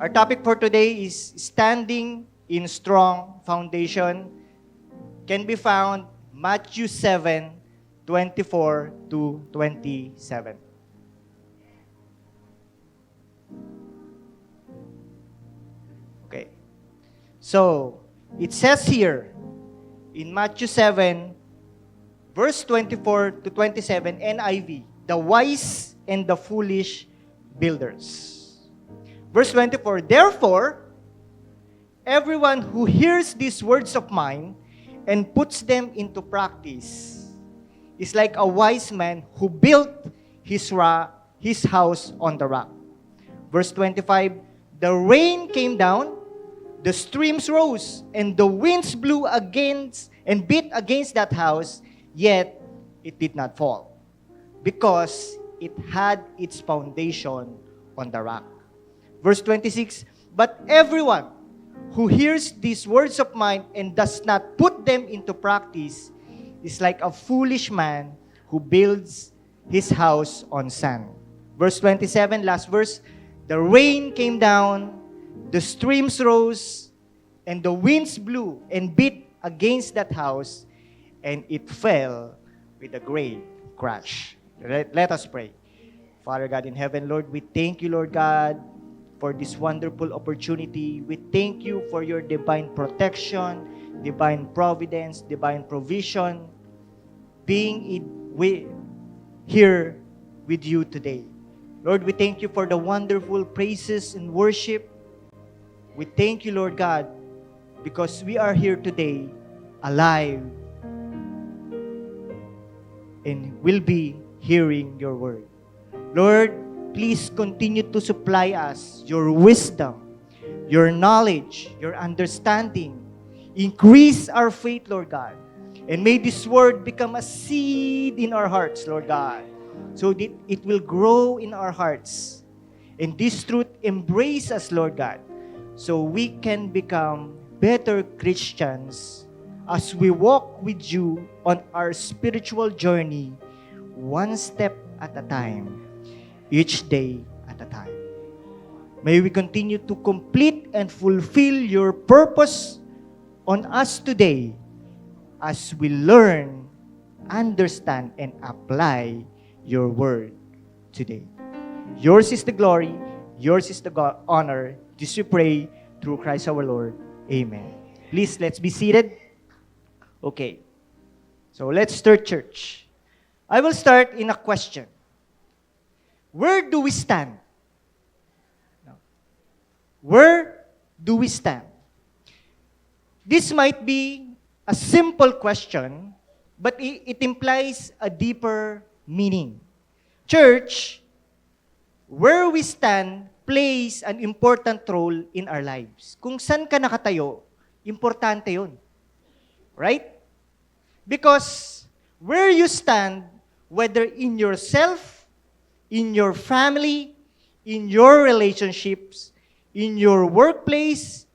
Our topic for today is standing in strong foundation. Can be found Matthew 7:24 to 27. Okay. So, it says here in Matthew 7, verse 24 to 27, NIV, the wise and the foolish builders. Verse 24, therefore, everyone who hears these words of mine and puts them into practice is like a wise man who built his house on the rock. Verse 25, the rain came down, the streams rose, and the winds blew against and beat against that house, yet it did not fall, because it had its foundation on the rock. Verse 26, but everyone who hears these words of mine and does not put them into practice is like a foolish man who builds his house on sand. Verse 27, last verse, the rain came down, the streams rose, and the winds blew and beat against that house, and it fell with a great crash. Let us pray. Father God in heaven, Lord, we thank you, Lord God, for this wonderful opportunity. We thank you for your divine protection, divine providence, divine provision, being here with you today. Lord, we thank you for the wonderful praises and worship. We thank you, Lord God, because we are here today, alive, and will be hearing your word. Lord, please continue to supply us your wisdom, your knowledge, your understanding. Increase our faith, Lord God. And may this word become a seed in our hearts, Lord God, so that it will grow in our hearts. And this truth embrace us, Lord God, so we can become better Christians as we walk with you on our spiritual journey, one step at a time, each day at a time. May we continue to complete and fulfill your purpose on us today as we learn, understand, and apply your word today. Yours is the glory, yours is the honor. This we pray through Christ our Lord. Amen. Please, let's be seated. Okay. So let's start church. I will start in a question. Where do we stand? Where do we stand? This might be a simple question, but it implies a deeper meaning. Church, where we stand plays an important role in our lives. Kung saan ka nakatayo, importante yun. Right? Because where you stand, whether in yourself, in your family, in your relationships, in your workplace,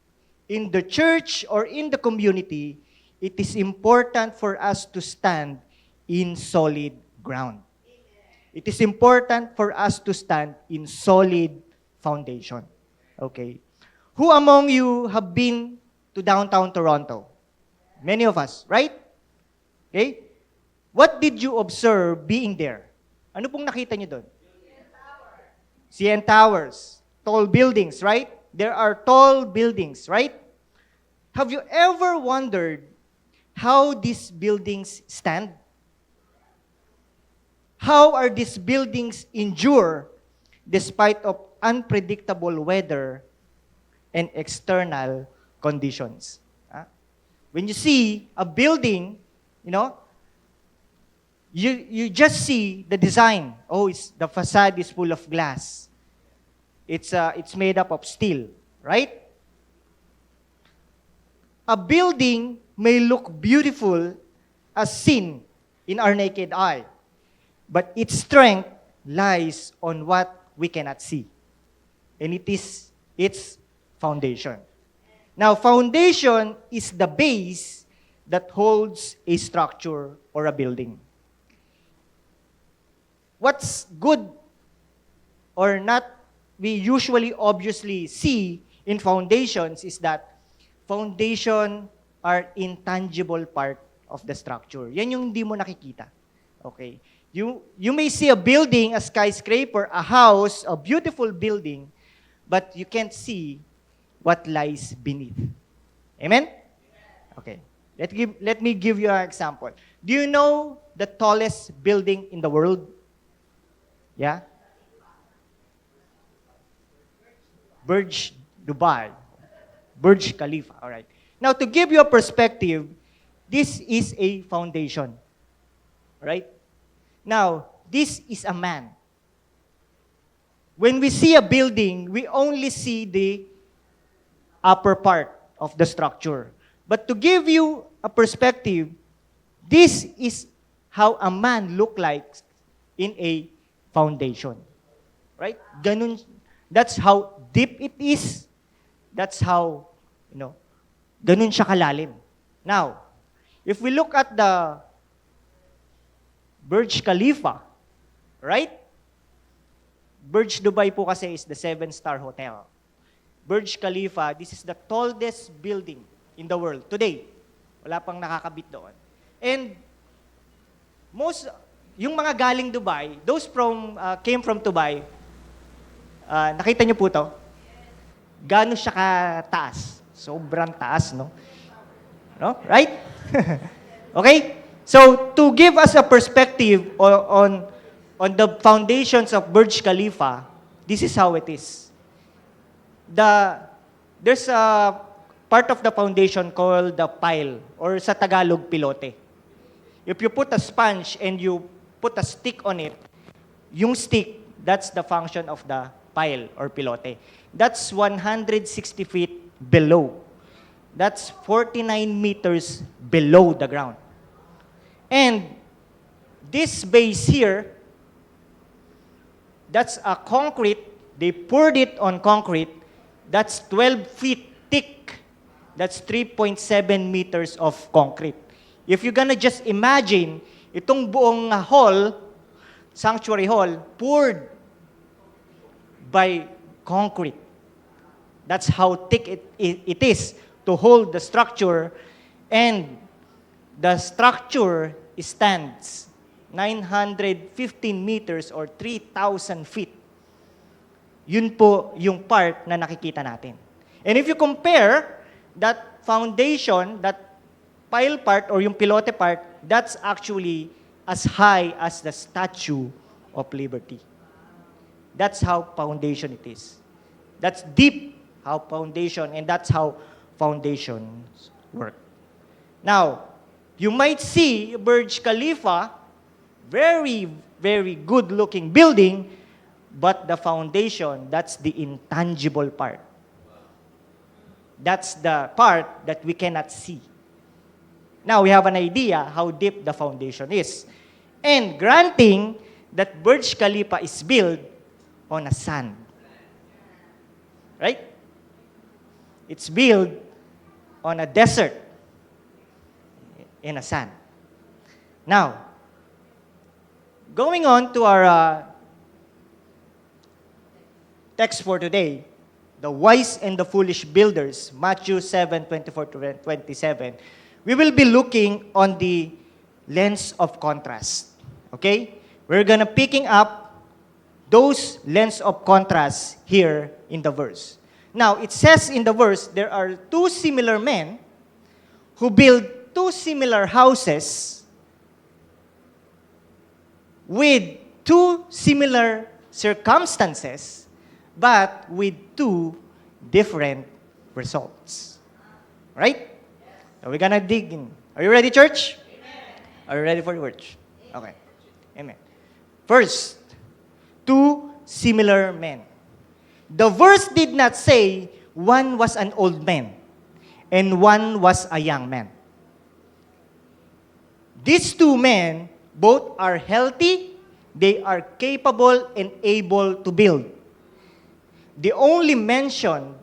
in the church, or in the community, it is important for us to stand in solid ground. It is important for us to stand in solid foundation. Okay? Who among you have been to downtown Toronto? Many of us, right? Okay? What did you observe being there? Ano pong nakita niyo doon? CN Towers. Tall buildings, right? There are tall buildings, right? Have you ever wondered how these buildings stand? How are these buildings endure despite of unpredictable weather and external conditions? When you see a building, you just see the design. Oh, the facade is full of glass. It's made up of steel, right? A building may look beautiful as seen in our naked eye, but its strength lies on what we cannot see. And it is its foundation. Now, foundation is the base that holds a structure or a building. What's good or not we usually obviously see in foundations is that foundation are intangible part of the structure. Yan yung hindi mo nakikita. Okay? You may see a building, a skyscraper, a house, a beautiful building, but you can't see what lies beneath. Amen? Okay. Let me give you an example. Do you know the tallest building in the world? Yeah? Burj Dubai. Burj Khalifa. All right. Now, to give you a perspective, this is a foundation. Right? Now, this is a man. When we see a building, we only see the upper part of the structure. But to give you a perspective, this is how a man look like in a foundation. Right? Ganun, that's how deep it is. That's how, ganun siya kalalim. Now, if we look at the Burj Khalifa, right? Burj Dubai po kasi is the 7-star hotel. Burj Khalifa, this is the tallest building in the world today. Wala pang nakakabit doon. And yung mga galing Dubai, those came from Dubai, nakita niyo po to? Gaano siya kataas? Sobrang taas, no? No? Right? Okay? So, to give us a perspective on the foundations of Burj Khalifa, this is how it is. There's a part of the foundation called the pile, or sa Tagalog, pilote. If you put a sponge and you put a stick on it, yung stick, that's the function of the pile or pilote. That's 160 feet below. That's 49 meters below the ground. And this base here, that's a concrete. They poured it on concrete. That's 12 feet thick. That's 3.7 meters of concrete. If you're gonna just imagine, itong buong hall, sanctuary hall, poured by concrete. That's how thick it is to hold the structure. And the structure stands 915 meters or 3,000 feet. Yun po yung part na nakikita natin. And if you compare that foundation, that pile part or yung pilote part, that's actually as high as the Statue of Liberty. That's how foundation it is. That's deep how foundation, and that's how foundations work. Now, you might see Burj Khalifa, very, very good-looking building, but the foundation, that's the intangible part. That's the part that we cannot see. Now, we have an idea how deep the foundation is. And granting that Burj Khalifa is built on a sand. Right? It's built on a desert. In a sand. Now, going on to our text for today, the wise and the foolish builders, Matthew 7:24-27, we will be looking on the lens of contrast. Okay? We're gonna picking up those lens of contrast here in the verse. Now, it says in the verse, there are two similar men who build two similar houses with two similar circumstances, but with two different results. Right? So we're gonna dig in. Are you ready, church? Amen. Are you ready for the word? Okay. Amen. First, two similar men. The verse did not say one was an old man and one was a young man. These two men, both are healthy, they are capable and able to build. The only mention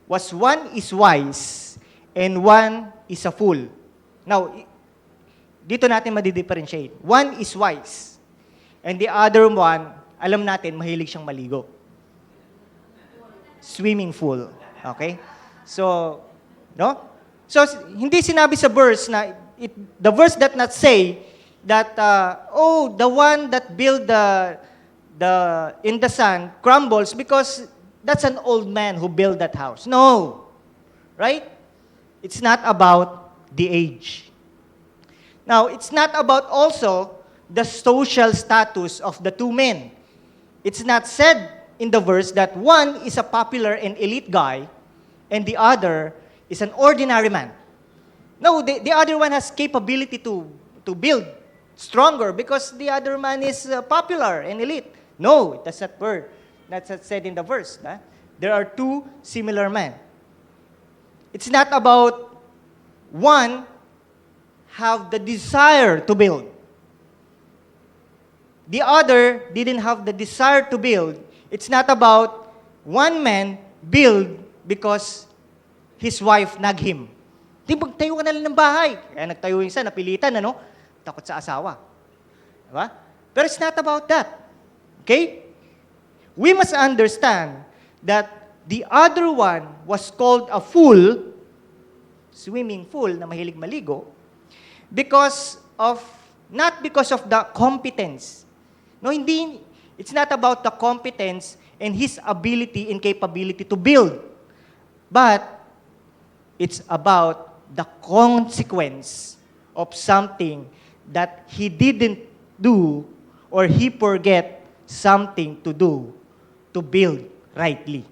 was one is wise and one is a fool. Now, dito natin madi-differentiate. One is wise and the other one, alam natin, mahilig siyang maligo. swimming pool. Okay? So, no? So, hindi sinabi sa verse na, the verse that not say that, the one that built in the sand crumbles because that's an old man who built that house. No. Right? It's not about the age. Now, it's not about also the social status of the two men. It's not said in the verse that one is a popular and elite guy and the other is an ordinary man. No, the other one has capability to build stronger because the other man is popular and elite. No, that's not word. That's not said in the verse. Huh? There are two similar men. It's not about one have the desire to build. The other didn't have the desire to build. It's not about one man build because his wife nag him. Di magtayo ka na lang ng bahay. Kaya nagtayo yung isa, napilitan, takot sa asawa. Diba? But it's not about that. Okay? We must understand that the other one was called a fool, swimming pool na mahilig maligo, not because of the competence. No, hindi, it's not about the competence and his ability and capability to build. But it's about the consequence of something that he didn't do or he forget something to do to build rightly.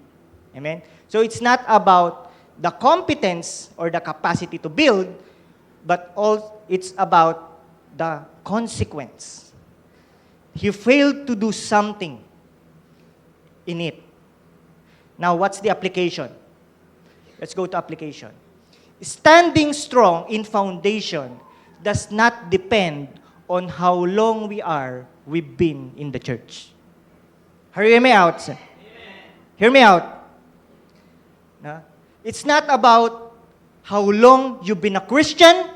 Amen? So it's not about the competence or the capacity to build, but it's about the consequence. He failed to do something in it. Now, what's the application? Let's go to application. Standing strong in foundation does not depend on how long we've been in the church. Hear me out. Sir. Hear me out. No? It's not about how long you've been a Christian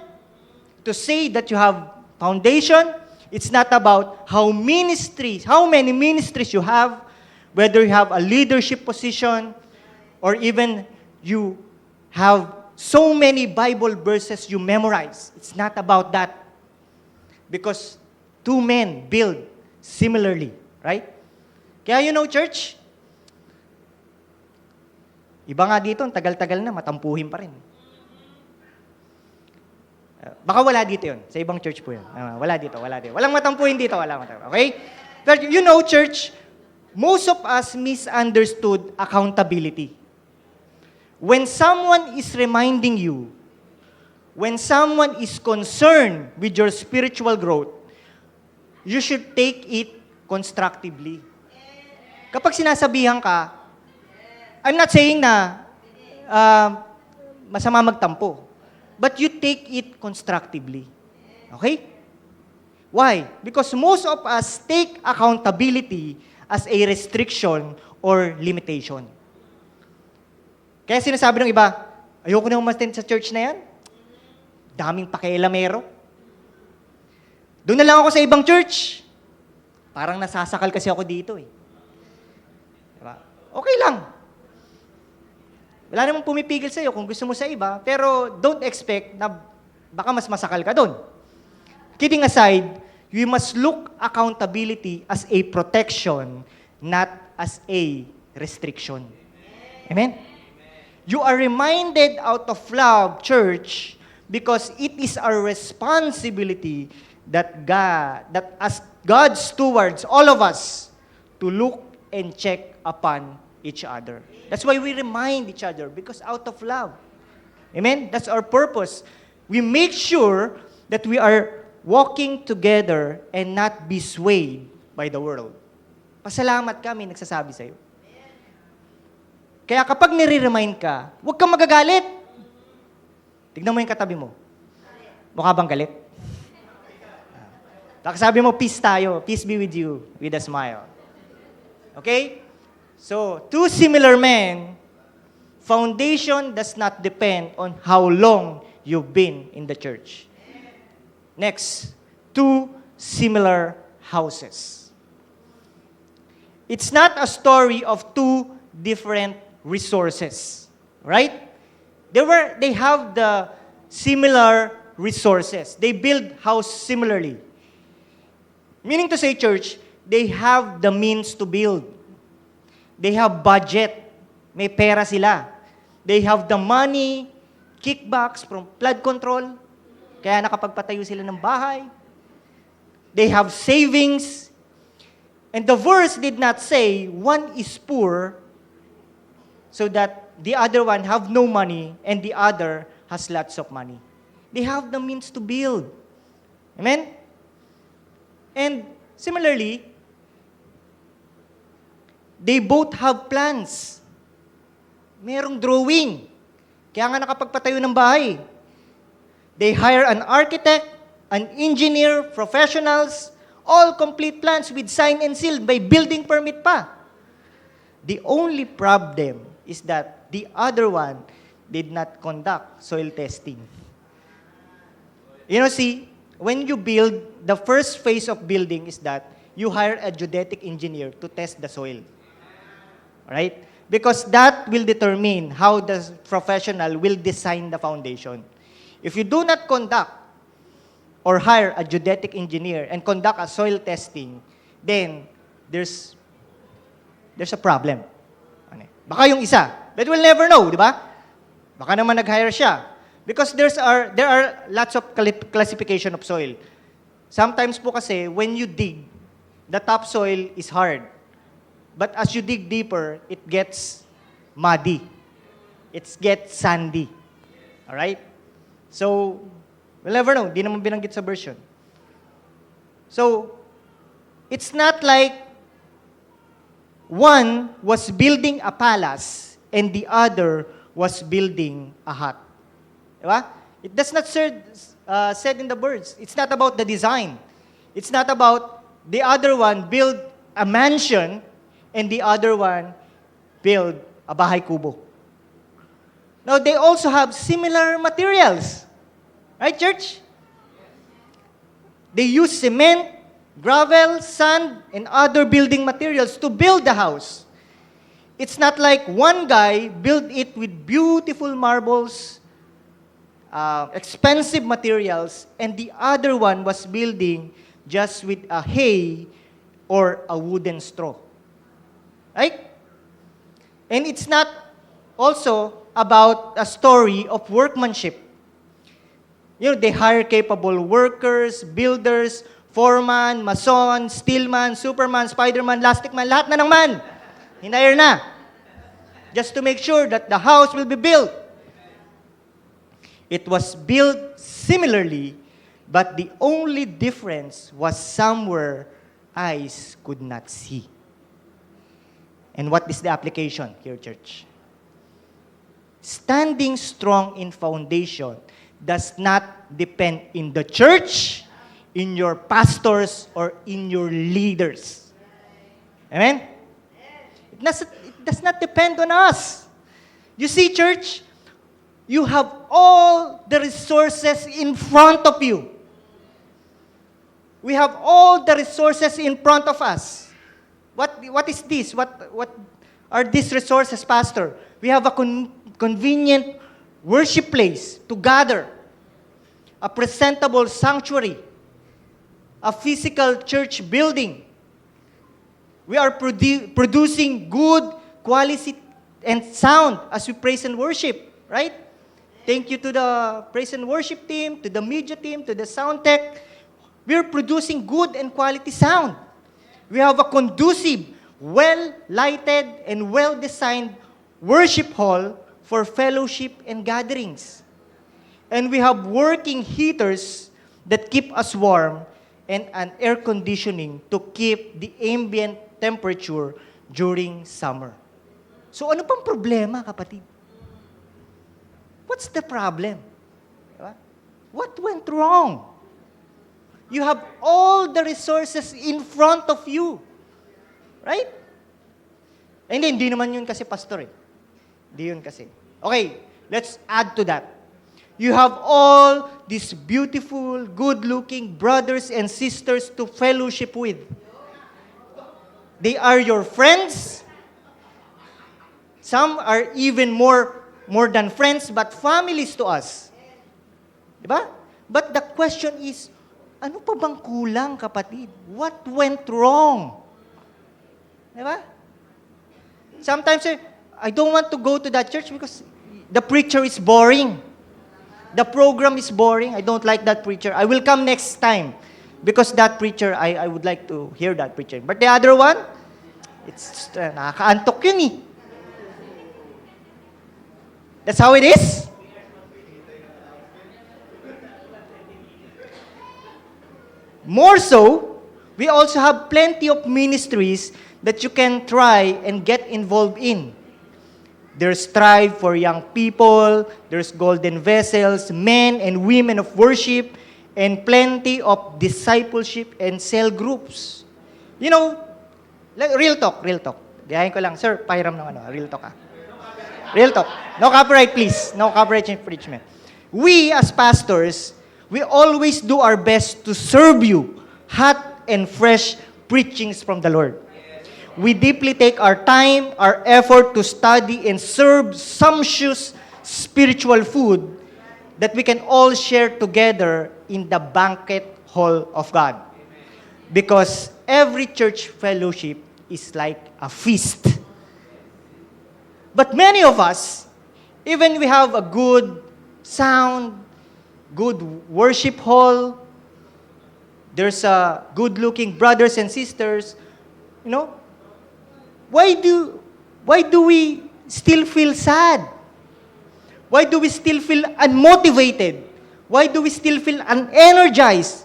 to say that you have foundation. It's not about how many ministries you have, whether you have a leadership position, or even you have so many Bible verses you memorize. It's not about that. Because two men build similarly, right? Kaya church, iba nga dito, ang tagal-tagal na, matampuhin pa rin. Baka wala dito yun. Sa ibang church po yun. Wala dito. Walang matampuhin dito. Okay? But church, most of us misunderstood accountability. When someone is reminding you, when someone is concerned with your spiritual growth, you should take it constructively. Kapag sinasabihan ka, I'm not saying na masama magtampo. But you take it constructively. Okay? Why? Because most of us take accountability as a restriction or limitation. Kaya sinasabi ng iba, ayoko na umattend sa church na yan. Daming pakialamero. Doon na lang ako sa ibang church. Parang nasasakal kasi ako dito eh. Diba? Okay lang. Wala namang pumipigil sa'yo kung gusto mo sa iba, pero don't expect na baka mas masakal ka doon. Kidding aside, we must look accountability as a protection, not as a restriction. Amen? You are reminded out of love, church, because it is our responsibility that as God's stewards, all of us, to look and check upon each other. That's why we remind each other, because out of love. Amen? That's our purpose. We make sure that we are walking together and not be swayed by the world. Pasalamat kami nagsasabi sa'yo. Kaya kapag nire-remind ka, huwag kang magagalit. Tignan mo yung katabi mo. Mukha bang galit? Sabi mo, peace tayo. Peace be with you, with a smile. Okay? So, two similar men, foundation does not depend on how long you've been in the church. Next, two similar houses. It's not a story of two different resources. Right? They have the similar resources. They build house similarly. Meaning to say, church, they have the means to build. They have budget. May pera sila. They have the money, kickbacks from flood control. Kaya nakapagpatayo sila ng bahay. They have savings. And the verse did not say one is poor so that the other one have no money and the other has lots of money. They have the means to build. Amen? And similarly, they both have plans. Merong drawing. Kaya nga nakapagpatayo ng bahay. They hire an architect, an engineer, professionals, all complete plans with sign and seal by building permit pa. The only problem is that the other one did not conduct soil testing. You know, see, when you build, the first phase of building is that you hire a geodetic engineer to test the soil. Right? Because that will determine how the professional will design the foundation. If you do not conduct or hire a geodetic engineer and conduct a soil testing, then there's a problem. Baka yung isa, but we'll never know, di ba? Baka naman nag-hire siya. Because there are lots of classification of soil. Sometimes po kasi, when you dig, the topsoil is hard. But as you dig deeper, it gets muddy. It gets sandy. Alright? So, we'll never know. Di naman binanggit sa version. So, it's not like one was building a palace and the other was building a hut. Diba? It does not said in the words. It's not about the design. It's not about the other one build a mansion and the other one build a bahay kubo. Now, they also have similar materials. Right, church? They use cement, gravel, sand, and other building materials to build the house. It's not like one guy built it with beautiful marbles, expensive materials, and the other one was building just with a hay or a wooden straw. Right? And it's not also about a story of workmanship. You know, they hire capable workers, builders, foreman, mason, steelman, superman, spiderman, lasticman, lahat na ng man. Hinire na. Just to make sure that the house will be built. It was built similarly, but the only difference was somewhere eyes could not see. And what is the application here, church? Standing strong in foundation does not depend in the church, in your pastors, or in your leaders. Amen? It does not depend on us. You see, church, you have all the resources in front of you. We have all the resources in front of us. What is this? What are these resources, Pastor? We have a convenient worship place to gather, a presentable sanctuary, a physical church building. We are producing good quality and sound as we praise and worship, right? Thank you to the praise and worship team, to the media team, to the sound tech. We are producing good and quality sound. We have a conducive, well-lighted, and well-designed worship hall for fellowship and gatherings. And we have working heaters that keep us warm and an air conditioning to keep the ambient temperature during summer. So ano pang problema, kapatid? What's the problem? Diba? What went wrong? You have all the resources in front of you. Right? Hindi naman yun kasi, pastor eh. Hindi yun kasi. Okay, let's add to that. You have all these beautiful, good-looking brothers and sisters to fellowship with. They are your friends. Some are even more than friends, but families to us. Diba? But the question is, ano pa bang kulang, kapatid? What went wrong? Diba? Sometimes, I don't want to go to that church because the preacher is boring. The program is boring. I don't like that preacher. I will come next time because that preacher, I would like to hear that preacher. But the other one, it's nakakaantok yun eh. That's how it is. More so, we also have plenty of ministries that you can try and get involved in. There's Strive for Young People, there's Golden Vessels, men and women of worship, and plenty of discipleship and cell groups. You know, like, real talk. Gayahin ko lang, sir, pahiram ng real talk Real talk. No copyright, please. No copyright infringement. We, as pastors, we always do our best to serve you hot and fresh preachings from the Lord. We deeply take our time, our effort to study and serve sumptuous spiritual food that we can all share together in the banquet hall of God. Because every church fellowship is like a feast. But many of us, even we have a good sound, good worship hall, there's a good-looking brothers and sisters, you know, why do we still feel sad? Why do we still feel unmotivated? Why do we still feel unenergized?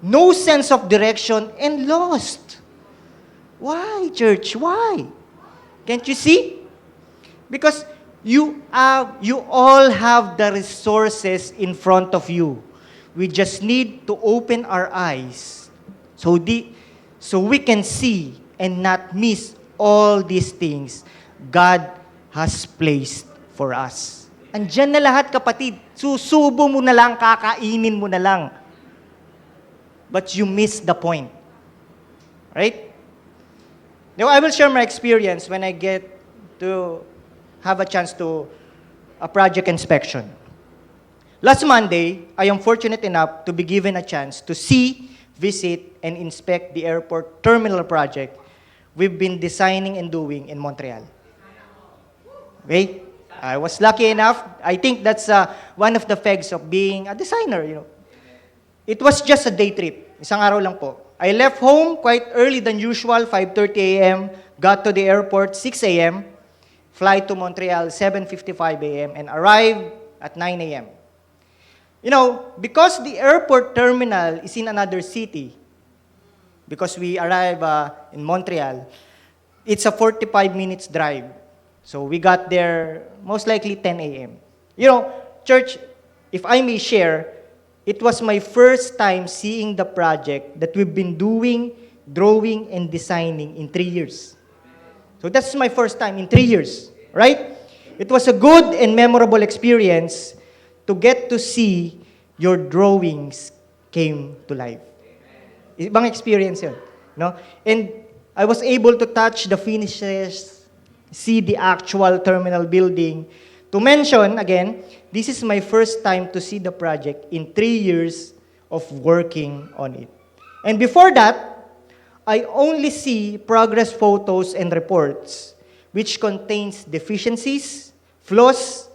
No sense of direction and lost. Why, church? Why? Can't you see? Because you all have the resources in front of you. We just need to open our eyes so we can see and not miss all these things God has placed for us. Andyan na lahat, kapatid. Susubo mo na lang, kakainin mo na lang. But you miss the point. Right? Now, I will share my experience when I get to have a chance to a project inspection. Last Monday, I am fortunate enough to be given a chance to see, visit, and inspect the airport terminal project we've been designing and doing in Montreal. Okay? I was lucky enough. I think that's one of the pegs of being a designer, you know. It was just a day trip. Isang araw lang po. I left home quite early than usual, 5:30 a.m., got to the airport 6 a.m., fly to Montreal 7:55 a.m., and arrived at 9 a.m. You know, because the airport terminal is in another city, because we arrive in Montreal, it's a 45 minutes drive. So we got there most likely 10 a.m. You know, church, if I may share, it was my first time seeing the project that we've been doing, drawing, and designing in 3 years. So that's my first time in 3 years, right? It was a good and memorable experience to get to see your drawings came to life. Ibang experience yun, no? And I was able to touch the finishes, see the actual terminal building. To mention, again, this is my first time to see the project in 3 years of working on it. And before that, I only see progress photos and reports, which contains deficiencies, flaws,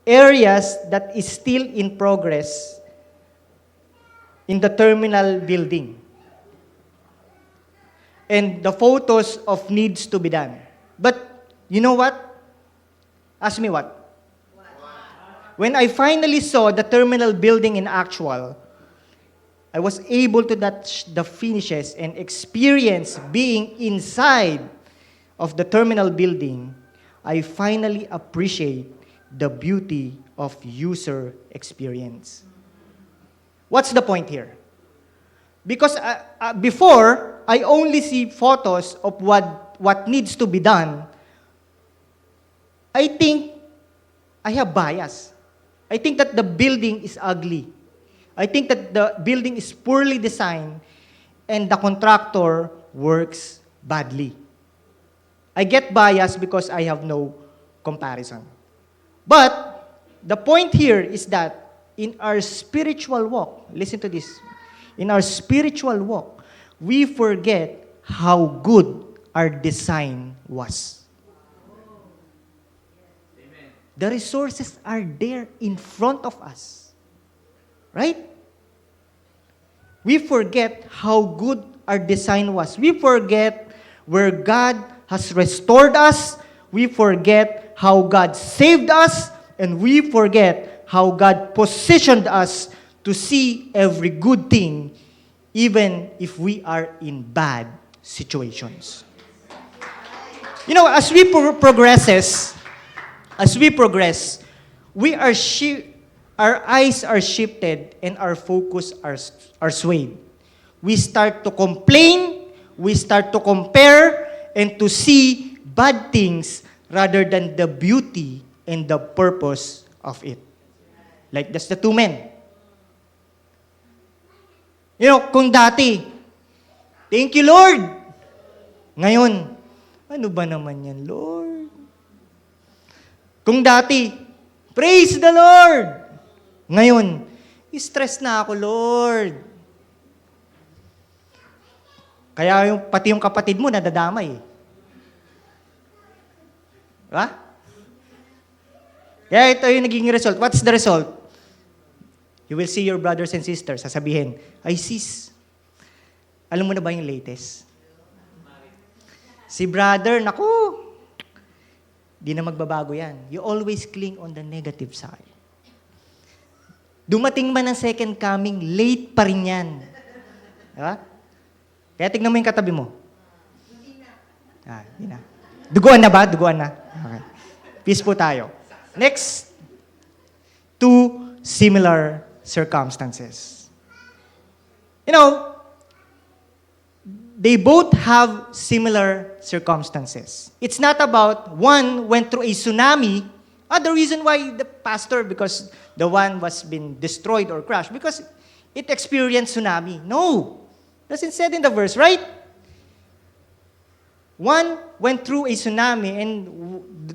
areas that is still in progress in the terminal building. And the photos of needs to be done. But you know what? Ask me what? When I finally saw the terminal building in actual, I was able to touch the finishes and experience being inside of the terminal building. I finally appreciate the beauty of user experience. What's the point here? Because before, I only see photos of what needs to be done. I think I have bias. I think that the building is ugly. I think that the building is poorly designed and the contractor works badly. I get biased because I have no comparison. But the point here is that in our spiritual walk, listen to this, in our spiritual walk, we forget how good our design was. The resources are there in front of us. Right? We forget how good our design was. We forget where God has restored us. We forget how God saved us. And we forget how God positioned us to see every good thing, even if we are in bad situations. You know, as we progress, our eyes are shifted and our focus are swayed. We start to complain, we start to compare, and to see bad things rather than the beauty and the purpose of it. Like that's the two men. You know, kung dati, thank you Lord. Ngayon, ano ba naman yan, Lord? Kung dati, praise the Lord. Ngayon, stress na ako, Lord. Kaya pati yung kapatid mo nadadamay. Diba? Kaya ito yung naging result. What's the result? You will see your brothers and sisters, sasabihin, ay sis, alam mo na ba yung latest? Si brother, naku, di na magbabago yan. You always cling on the negative side. Dumating man ang second coming, late pa rin yan. Diba? Kaya tignan mo yung katabi mo. Hindi na. Duguan na ba? Duguan na. Okay. Peace po tayo. Next, two similar circumstances. You know, they both have similar circumstances. It's not about one went through a tsunami. The reason why the pastor, because the one was been destroyed or crushed, because it experienced tsunami. No. That's said in the verse, right? One went through a tsunami and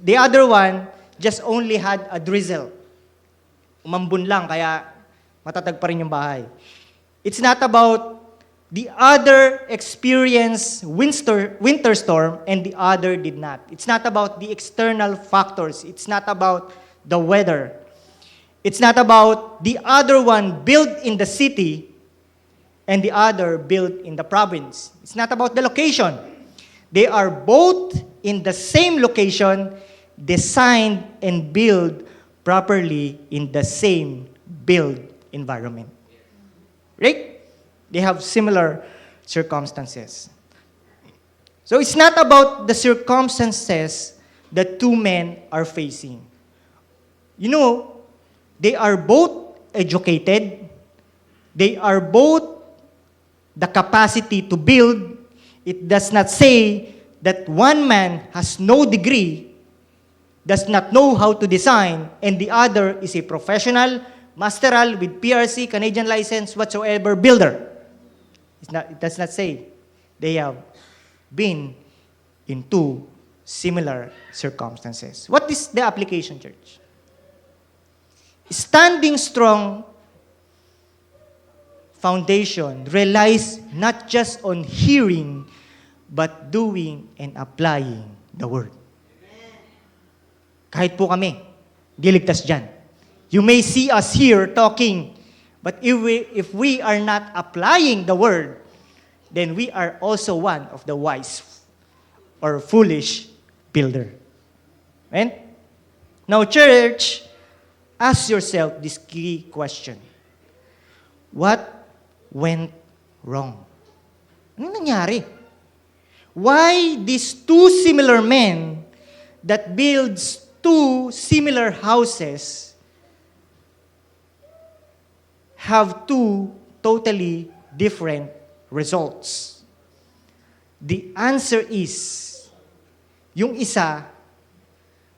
the other one just only had a drizzle. Umambun lang, kaya matatag pa rin yung bahay. It's not about the other experienced winter storm and the other did not. It's not about the external factors. It's not about the weather. It's not about the other one built in the city and the other built in the province. It's not about the location. They are both in the same location, designed and built properly in the same build environment. Right? They have similar circumstances. So it's not about the circumstances that two men are facing. You know, they are both educated. They are both the capacity to build. It does not say that one man has no degree, does not know how to design, and the other is a professional, masteral with PRC, Canadian license, whatsoever builder. It does not say they have been in two similar circumstances. What is the application, church? Standing strong foundation relies not just on hearing, but doing and applying the word. Kahit po kami, di ligtas dyan. You may see us here talking, but if we are not applying the word, then we are also one of the wise or foolish builder. Amen? Now, church, ask yourself this key question. What went wrong? Ano nangyari? Why these two similar men that builds two similar houses have two totally different results? The answer is, yung isa,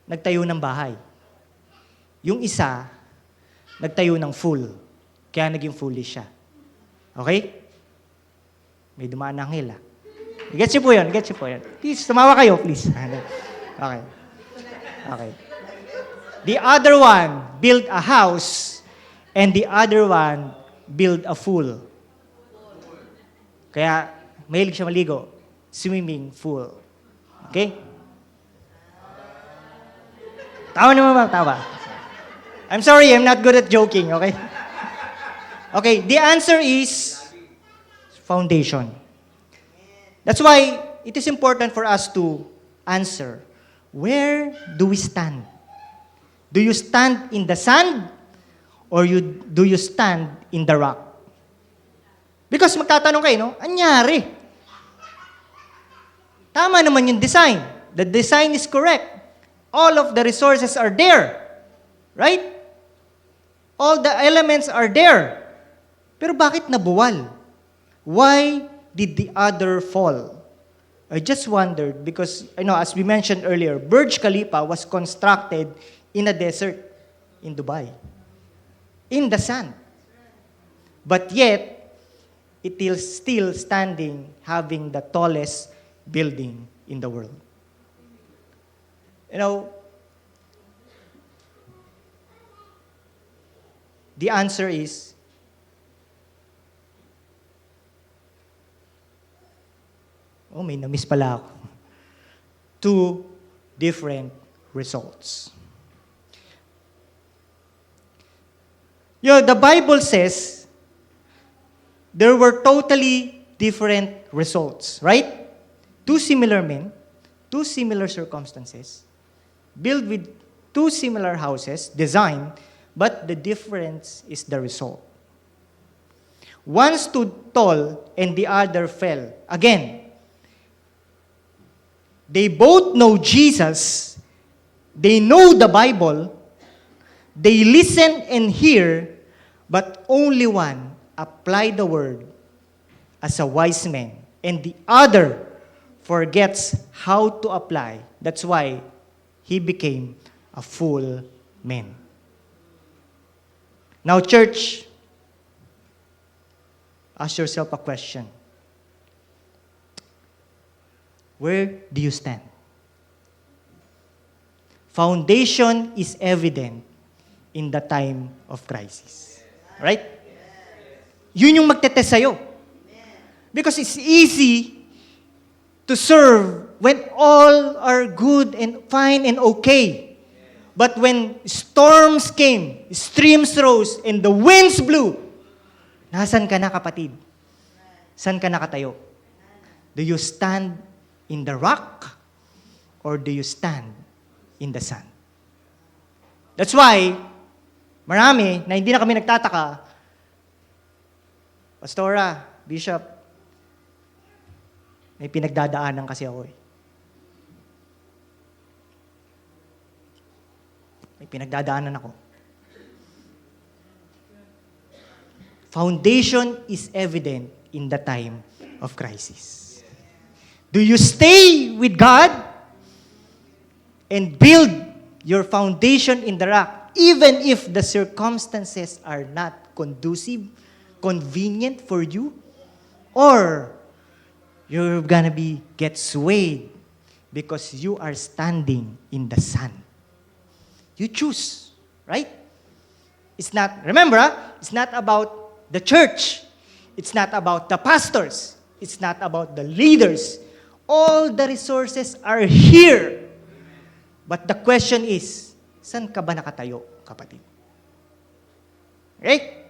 nagtayo ng bahay. Yung isa, nagtayo ng fool. Kaya naging foolish siya. Okay? May dumaan na anghel, Gets niyo po yun? Please, tumawa kayo, please. Okay. Okay. The other one built a house, and the other one built a pool. Kaya, mahilig siya maligo. Swimming pool. Okay? Tawa naman ba? Tawa. I'm sorry, I'm not good at joking, okay? Okay, the answer is foundation. That's why it is important for us to answer, where do we stand? Do you stand in the sand or do you stand in the rock? Because magtatanong kayo, no? Anyari? Tama naman yung design. The design is correct. All of the resources are there. Right? All the elements are there. Pero bakit nabuwal? Why did the other fall? I just wondered because, as we mentioned earlier, Burj Khalifa was constructed in a desert in Dubai, in the sand. But yet, it is still standing, having the tallest building in the world. The answer is, may na-miss pala ako. Two different results. The Bible says there were totally different results, right? Two similar men, two similar circumstances, built with two similar houses, designed, but the difference is the result. One stood tall and the other fell. Again, they both know Jesus, they know the Bible, they listen and hear, but only one applied the word as a wise man, and the other forgets how to apply. That's why he became a fool man. Now, church, ask yourself a question. Where do you stand? Foundation is evident in the time of crisis. Right? Yun yung magtetest sa'yo. Because it's easy to serve when all are good and fine and okay. But when storms came, streams rose, and the winds blew, nasan ka na, kapatid? San ka nakatayo? Do you stand in the rock or do you stand in the sun? That's why, marami na hindi na kami nagtataka, Pastora, Bishop, may pinagdadaanan kasi ako eh. May pinagdadaanan ako. Foundation is evident in the time of crisis. Do you stay with God and build your foundation in the rock, even if the circumstances are not conducive, convenient for you? Or you're gonna get swayed because you are standing in the sun. You choose, right? It's not, remember, it's not about the church. It's not about the pastors. It's not about the leaders. All the resources are here. But the question is, saan ka ba nakatayo, kapatid? Right?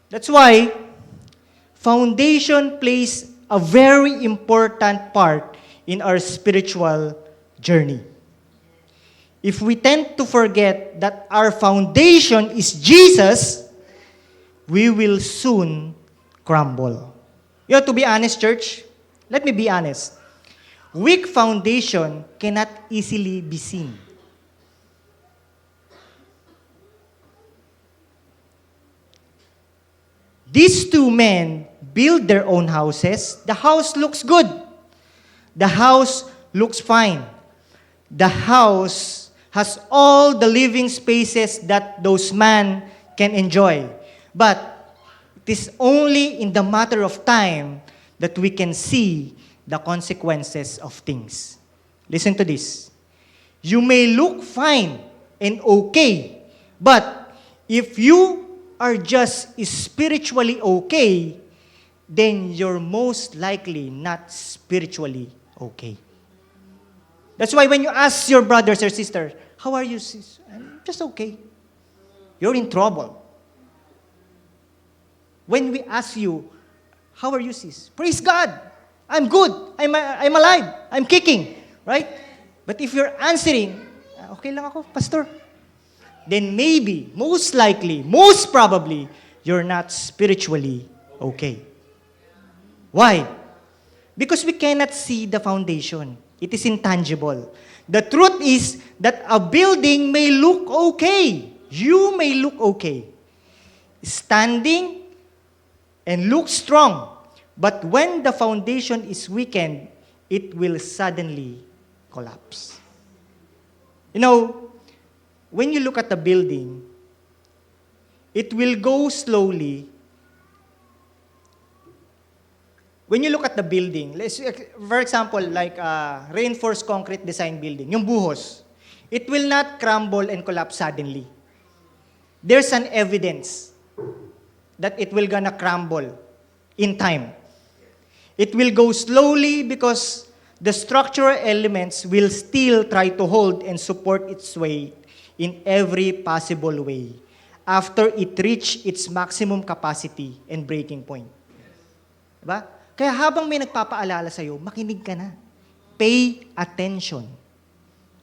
That's why foundation plays a very important part in our spiritual journey. If we tend to forget that our foundation is Jesus, we will soon crumble. To be honest, church, let me be honest. Weak foundation cannot easily be seen. These two men build their own houses. The house looks good. The house looks fine. The house has all the living spaces that those men can enjoy. But it is only in the matter of time that we can see the consequences of things. Listen to this. You may look fine and okay, but if you are just spiritually okay, then you're most likely not spiritually okay. That's why when you ask your brothers or sisters, how are you, sis? I'm just okay. You're in trouble. When we ask you, how are you, sis? Praise God. I'm good. I'm alive. I'm kicking. Right? But if you're answering, okay lang ako, pastor. Then maybe, most likely, most probably, you're not spiritually okay. Why? Because we cannot see the foundation. It is intangible. The truth is that a building may look okay. You may look okay. Standing and look strong. But when the foundation is weakened, it will suddenly collapse. You know, when you look at the building, it will go slowly. When you look at the building, for example, like a reinforced concrete design building, yung buhos, it will not crumble and collapse suddenly. There's an evidence that it will gonna crumble in time. It will go slowly because the structural elements will still try to hold and support its weight in every possible way after it reach its maximum capacity and breaking point. Diba? Kaya habang may nagpapaalala sa'yo, makinig ka na. Pay attention.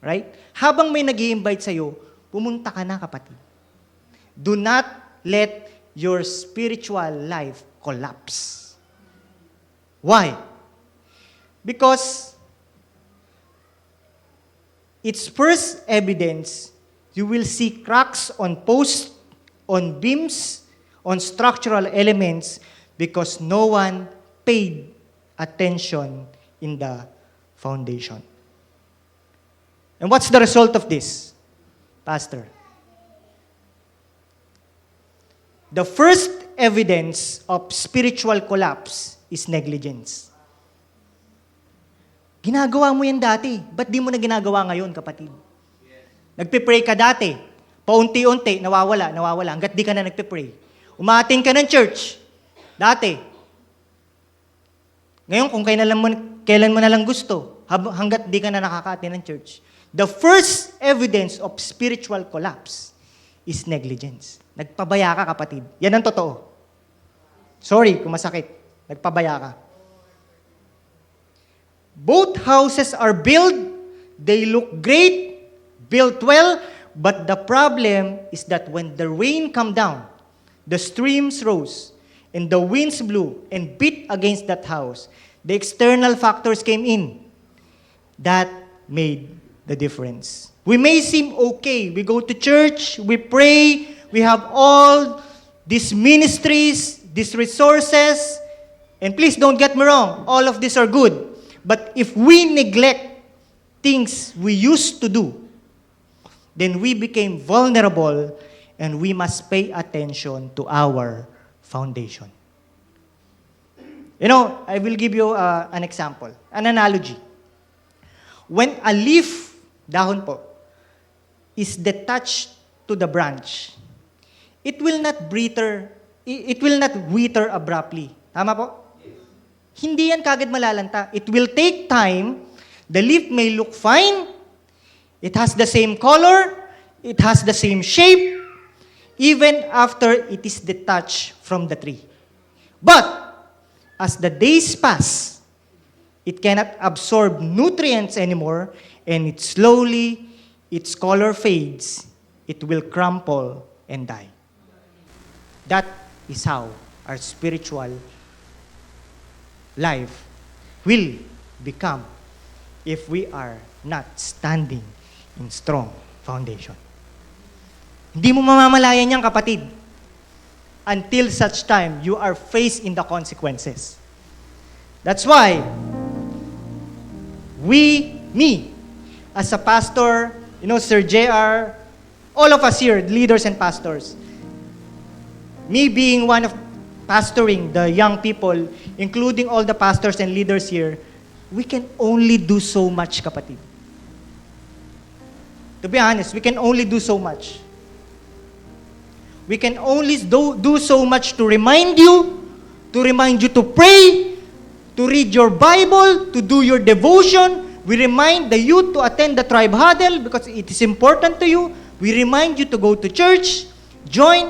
Right? Habang may nag-i-invite sa'yo, pumunta ka na, kapatid. Do not let your spiritual life collapse. Why? Because its first evidence, you will see cracks on posts, on beams, on structural elements because no one paid attention in the foundation. And what's the result of this, Pastor? The first evidence of spiritual collapse is negligence. Ginagawa mo yan dati. Ba't di mo na ginagawa ngayon, kapatid? Nagpe-pray ka dati. Paunti-unti, nawawala, hanggat di ka na nagpe-pray. Umating ka ng church. Dati. Ngayon, kung kailan mo na lang gusto, hanggat di ka na nakaka-attend ng church. The first evidence of spiritual collapse is negligence. Nagpabaya ka, kapatid. Yan ang totoo. Sorry kung masakit. Nagpabaya ka. Both houses are built, they look great, built well, but the problem is that when the rain come down, the streams rose, and the winds blew and beat against that house, the external factors came in. That made the difference. We may seem okay. We go to church, we pray, we have all these ministries, these resources, and please don't get me wrong, all of these are good. But if we neglect things we used to do, then we became vulnerable and we must pay attention to our foundation. You know, I will give you an example, an analogy. When a leaf, dahon po, is detached to the branch, it will not wither abruptly. Tama po? Hindi yan kagad malalanta. It will take time. The leaf may look fine. It has the same color. It has the same shape. Even after it is detached from the tree. But, as the days pass, it cannot absorb nutrients anymore, and its color fades. It will crumple and die. That is how our spiritual life will become if we are not standing in strong foundation. Hindi mo mamamalayan yan, kapatid, until such time you are faced in the consequences. That's why me, as a pastor, Sir JR, all of us here, leaders and pastors, me being one of pastoring the young people, including all the pastors and leaders here, we can only do so much, kapatid. To be honest, we can only do so much. We can only do so much to remind you to pray, to read your Bible, to do your devotion. We remind the youth to attend the tribe huddle because it is important to you. We remind you to go to church, join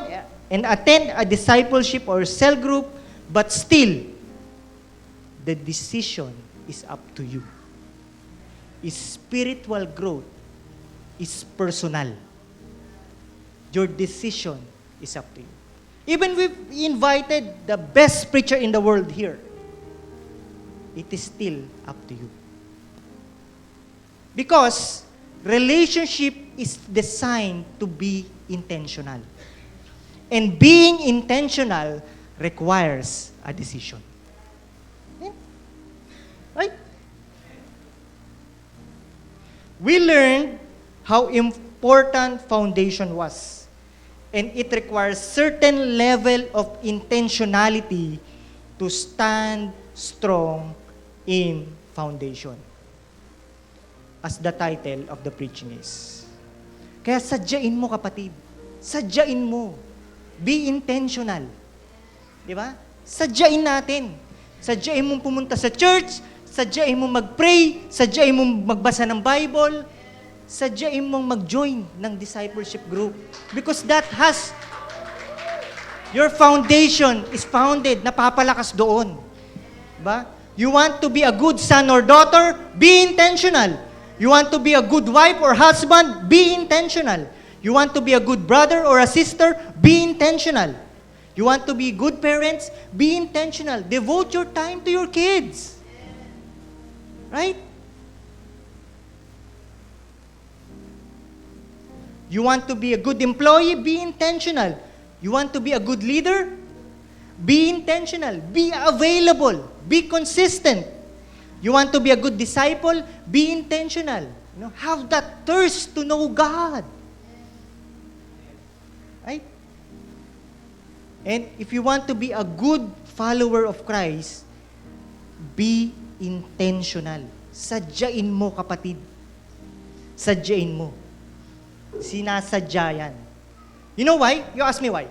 and attend a discipleship or cell group, but still, the decision is up to you. Spiritual growth is personal. Your decision is up to you. Even we've invited the best preacher in the world here, it is still up to you. Because relationship is designed to be intentional. And being intentional requires a decision. Right? We learned how important foundation was. And it requires certain level of intentionality to stand strong in foundation. As the title of the preaching is. Kaya sadyain mo, kapatid. Sadyain mo. Be intentional. Di ba? Sadyain natin. Sadyain mong pumunta sa church, sadyain mong mag-pray, sadyain mong magbasa ng Bible, sadyain mong mag-join ng discipleship group. Because that has, your foundation is founded, napapalakas doon. Diba? You want to be a good son or daughter? Be intentional. You want to be a good wife or husband? Be intentional. You want to be a good brother or a sister? Be intentional. You want to be good parents? Be intentional. Devote your time to your kids. Right? You want to be a good employee? Be intentional. You want to be a good leader? Be intentional. Be available. Be consistent. You want to be a good disciple? Be intentional. Have that thirst to know God. Right? And if you want to be a good follower of Christ, be intentional. Sadyain mo, kapatid. Sadyain mo. Sinasadya yan. You know why? You ask me why.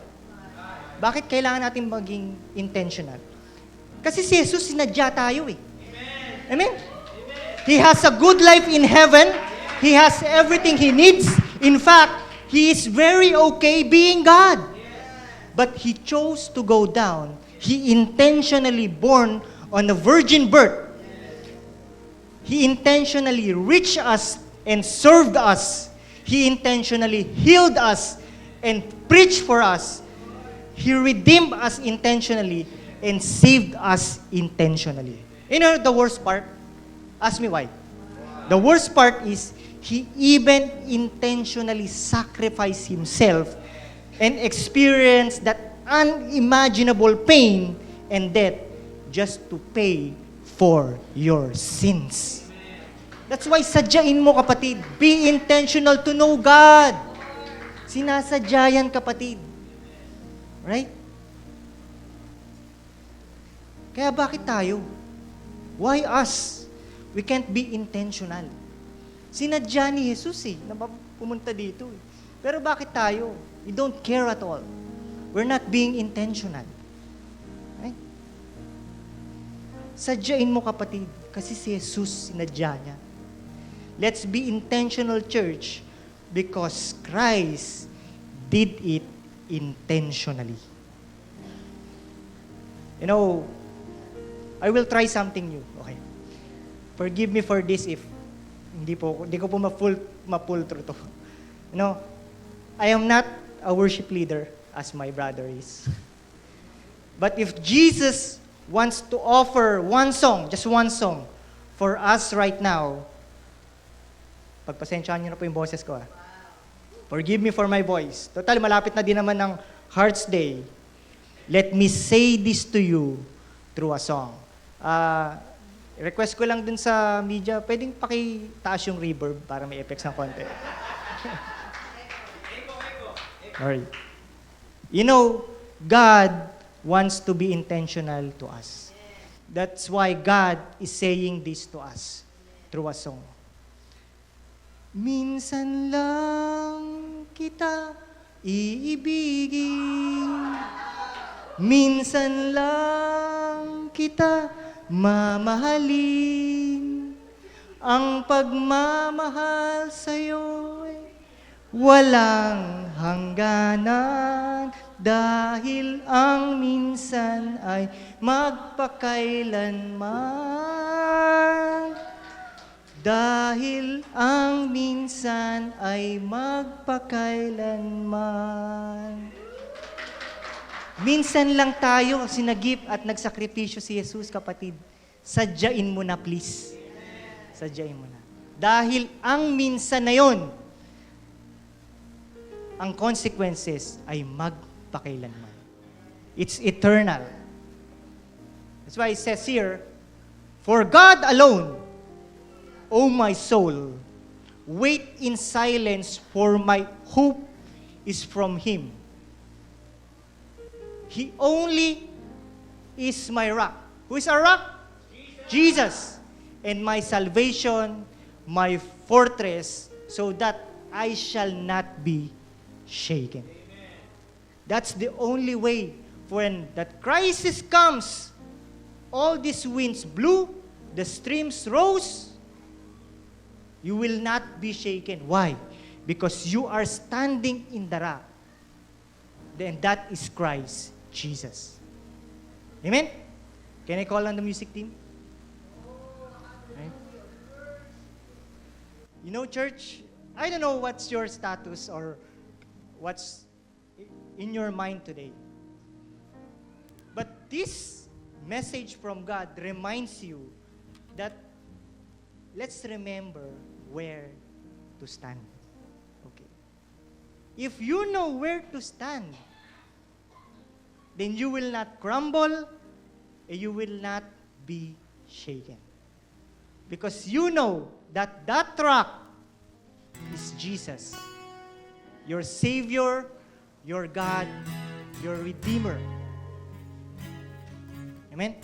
Bakit kailangan natin maging intentional? Kasi si Jesus, sinadya tayo eh. Amen? He has a good life in heaven. He has everything He needs. In fact, He is very okay being God. But He chose to go down. He intentionally born on a virgin birth. He intentionally reached us and served us. He intentionally healed us and preached for us. He redeemed us intentionally and saved us intentionally. You know the worst part? Ask me why. The worst part is He even intentionally sacrificed Himself and experienced that unimaginable pain and death just to pay for your sins. That's why sadyain mo, kapatid. Be intentional to know God. Sinasadya yan, kapatid. Right? Kaya bakit tayo? Why us? We can't be intentional. Sinadya ni Jesus na pumunta dito. Pero bakit tayo? We don't care at all. We're not being intentional. Right? Sadyain mo, kapatid, kasi si Jesus sinadya niya. Let's be intentional, church, because Christ did it intentionally. You know, I will try something new. Okay. Forgive me for this if hindi ko po ma-pull through to. You know, I am not a worship leader as my brother is. But if Jesus wants to offer one song, just one song, for us right now, pagpasensyahan niyo na po yung boses ko. Forgive me for my voice. Total, malapit na din naman ng Hearts Day. Let me say this to you through a song. Request ko lang dun sa media, pwedeng pakitaas yung reverb para may effects ng konti. Alright. You know, God wants to be intentional to us. That's why God is saying this to us through a song. minsan lang kita iibigin, minsan lang kita mamahalin. Ang pagmamahal sa'yo'y walang hangganan, dahil ang minsan ay magpakailanman. Dahil ang minsan ay magpakailanman. Minsan lang tayo sinagip at nagsakripisyo si Jesus, kapatid. Sadyain mo na, please. Sadyain mo na. Dahil ang minsan na yon, ang consequences ay magpakailanman. It's eternal. That's why it says here, for God alone, O my soul, wait in silence, for my hope is from Him. He only is my rock. Who is our rock? Jesus. And my salvation, my fortress, so that I shall not be shaken. That's the only way. When that crisis comes, all these winds blew, the streams rose, you will not be shaken. Why? Because you are standing in the rock. Then that is Christ Jesus. Amen? Can I call on the music team? Right? You know, church, I don't know what's your status or what's in your mind today. But this message from God reminds you that let's remember where to stand. Okay. If you know where to stand, then you will not crumble, and you will not be shaken. Because you know that that rock is Jesus, your Savior, your God, your Redeemer. Amen?